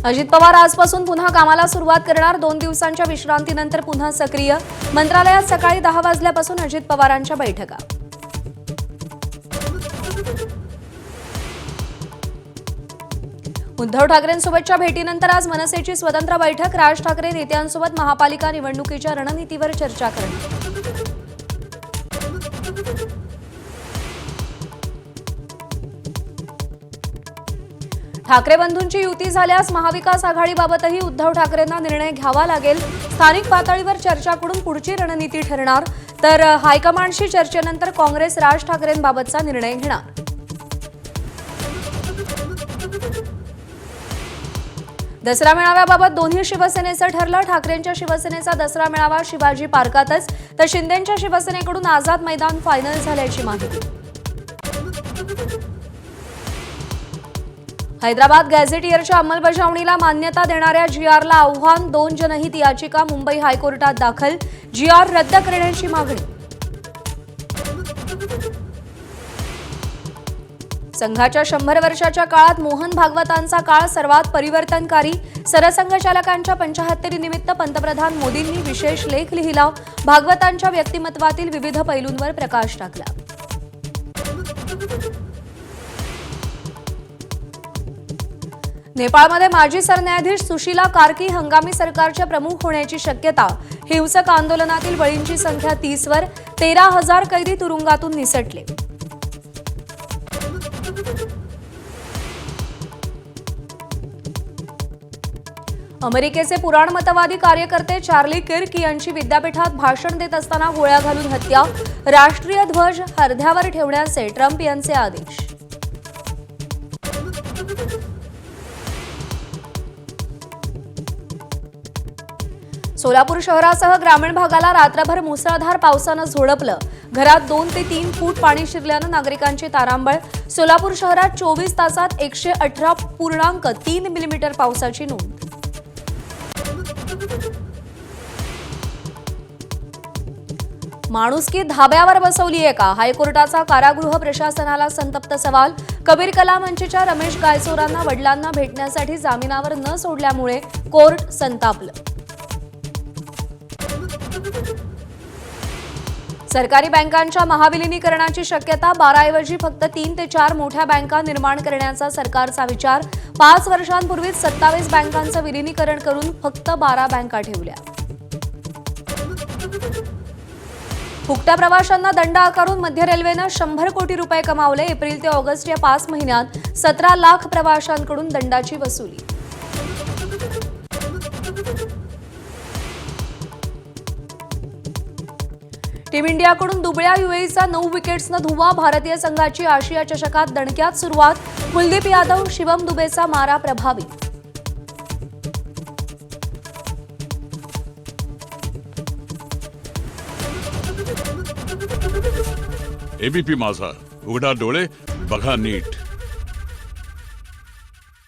अजित पवार आजपासून पुन्हा कामाला सुरुवात करणार। 2 दिवसांच्या विश्रांतीनंतर पुन्हा सक्रिय। मंत्रालयात सकाळी 10 वाजल्यापासून अजित पवारांच्या बैठका। उद्धव ठाकरेंसोबतच्या भेटीनंतर आज मनसेची स्वतंत्र बैठक। राज ठाकरे नेत्यांसोबत महापालिका निवडणुकीच्या रणनीतीवर चर्चा करणार। ठाकरे बंधूंची युती झाल्यास महाविकास आघाडीबाबतही उद्धव ठाकरेंना निर्णय घ्यावा लागेल। स्थानिक पातळीवर चर्चा करून पुढची रणनीती ठरणार, तर हायकमांडशी चर्चेनंतर काँग्रेस राज ठाकरेंबाबतचा निर्णय घेणार। दसरा मेळाव्याबाबत दोन्ही शिवसेनेचं ठरलं। ठाकरेंच्या शिवसेनेचा दसरा मेळावा शिवाजी पार्कातच, तर शिंदेंच्या शिवसेनेकडून आझाद मैदान फायनल झाल्याची माहिती। हैदराबाद गॅझेटियरच्या अंमलबजावणीला मान्यता देणाऱ्या जीआरला आव्हान। 2 जनहित याचिका मुंबई हायकोर्टात दाखल। जीआर रद्द करण्याची मागणी। संघाच्या 100 वर्षाच्या काळात मोहन भागवतांचा काळ सर्वात परिवर्तनकारी। सरसंघचालकांच्या 75 निमित्त पंतप्रधान मोदींनी विशेष लेख लिहिला। भागवतांच्या व्यक्तिमत्वातील विविध पैलूंवर प्रकाश टाकला। नेपाळमध्ये माजी सरन्यायाधीश सुशीला कार्की हंगामी सरकारचे प्रमुख होण्याची शक्यता। हिंसक आंदोलनातील बळींची संख्या 30 वर। 13,000 कैदी तुरुंगातून निसटले। अमेरिकेचे पुराणमतवादी कार्यकर्ते चार्ली किर्क यांची विद्यापीठात भाषण देत असताना गोळ्या घालून हत्या। राष्ट्रीय ध्वज हरध्यावर ठेवण्याचे ट्रम्प यांचे आदेश। सोलापूर शहरासह ग्रामीण भागाला रात्रभर मुसळधार पावसानं झोडपलं। घरात 2 ते 3 फूट पाणी शिरल्यानं नागरिकांची तारांबळ। सोलापूर शहरात 24 तासात 118.3 मिलीमीटर पावसाची नोंद। माणुसकी धाब्यावर बसवलीये का? हायकोर्टाचा कारागृह प्रशासनाला संतप्त सवाल। कबीर कला मंचच्या रमेश गायचोरांना वडिलांना भेटण्यासाठी जामिनावर न सोडल्यामुळे कोर्ट संतापलं। सरकारी बँकांच्या महाविलीनीकरणाची शक्यता। 12 ऐवजी फक्त 3 ते 4 मोठ्या बँका निर्माण करण्याचा सरकारचा विचार। 5 वर्षांपूर्वीच 27 बँकांचं विलीनीकरण करून फक्त 12 बँका ठेवल्या। फुकट्या प्रवाशांना दंड आकारून मध्य रेल्वेनं 100 कोटी रुपये कमावले। एप्रिल ते ऑगस्ट या 5 महिन्यात 17 लाख प्रवाशांकडून दंडाची वसुली। टीम इंडियाकडून दुबळ्या युएईचा 9 विकेट्सनं धुव्वा। भारतीय संघाची आशिया चषकात दणक्यात सुरुवात। कुलदीप यादव, शिवम दुबेचा मारा प्रभावी। एबीपी माझा, उघडा डोळे बघा नीट।